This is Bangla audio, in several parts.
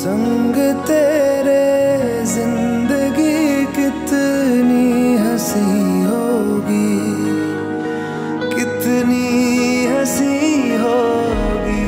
संग तेरे जिंदगी कितनी हंसी होगी, कितनी हंसी होगी।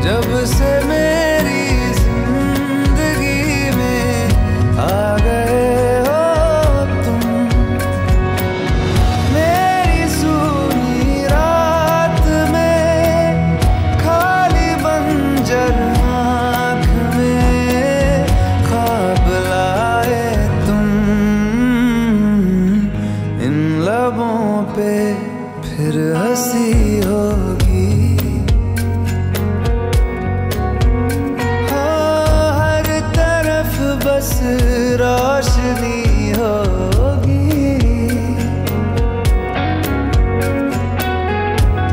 जब से मेरी जिंदगी में आ गए हो तुम, मेरी सुनी रात में खाली बंजर आँख में ख्वाब लाए तुम। इन लबों पे फिर हंसी होगी, बस रोशनी होगी।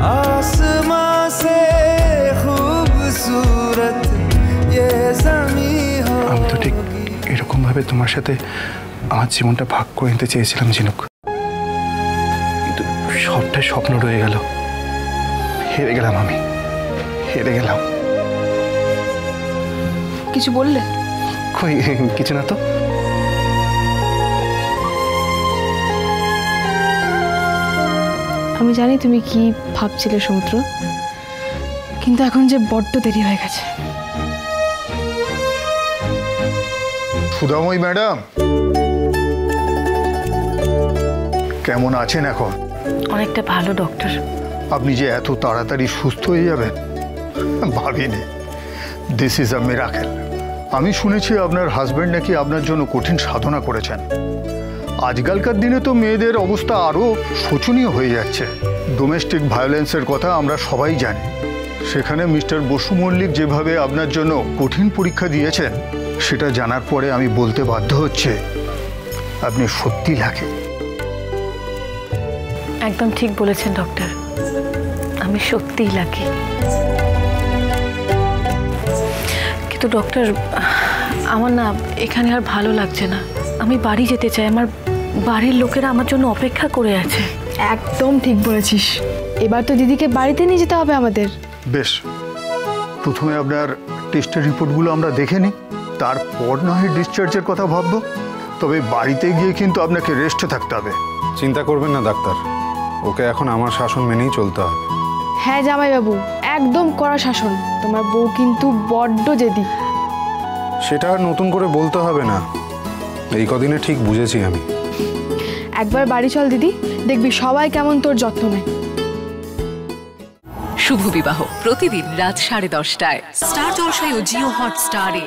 आसमां से खूबसूरत ये ज़मीं होगी। আমি তো ঠিক এরকম ভাবে তোমার সাথে আমার জীবনটা ভাগ করে নিতে চেয়েছিলাম ঝিনুক, কিন্তু সবটাই স্বপ্ন রয়ে গেল। হেরে গেলাম, আমি হেরে গেলাম। কিছু বললে? কই কিছু না তো। আমি জানি তুমি কি ভাবছিলে সমুদ্র, কিন্তু এখন যে বড্ড দেরি হয়ে গেছে। সুধাময়ী ম্যাডাম কেমন আছেন এখন? অনেকটা ভালো ডক্টর। আপনি যে এত তাড়াতাড়ি সুস্থ হয়ে যাবেন ভাবিনি। This is a miracle. আমি শুনেছি আপনার হাজব্যান্ড নাকি আপনার জন্য কঠিন সাধনা করেছেন। আজকালকার দিনে তো মেয়েদের অবস্থা আরও শোচনীয় হয়ে যাচ্ছে। ডোমেস্টিক ভায়োলেন্সের কথা আমরা সবাই জানি। সেখানে মিস্টার বসু মল্লিক যেভাবে আপনার জন্য কঠিন পরীক্ষা দিয়েছেন, সেটা জানার পরে আমি বলতে বাধ্য হচ্ছে আপনি সত্যি লাকি। একদম ঠিক বলেছেন ডক্টর, আমি সত্যিই লাকি। কিন্তু ডক্টর, আমার না এখানে আর ভালো লাগছে না। আমি বাড়ি যেতে চাই। আমার বাড়ির লোকেরা আমার জন্য অপেক্ষা করে আছে। একদম ঠিক বলেছিস। এবার তো দিদিকে বাড়িতে নিয়ে যেতে হবে আমাদের। বেশ, প্রথমে আপনার টেস্টের রিপোর্টগুলো আমরা দেখে নিই, তারপর না হয় ডিসচার্জের কথা ভাববো। তবে বাড়িতে গিয়ে কিন্তু আপনাকে রেস্টে থাকতে হবে। চিন্তা করবেন না ডাক্তার, ওকে এখন আমার শাসন মেনেই চলতে হবে। হ্যাঁ জামাইবাবু, একদম কড়া শাসন। তোমার বউ কিন্তু বড্ড জেদি। সেটা আর নতুন করে বলতে হবে না, এই কদিনে ঠিক বুঝেছি আমি। একবার বাড়ি চল দিদি, দেখবি সবাই কেমন তোর যত্ন নেয়। শুভ বিবাহ প্রতিদিন রাত 10:30টায় স্টার জলসায় ও জিও হটস্টারে।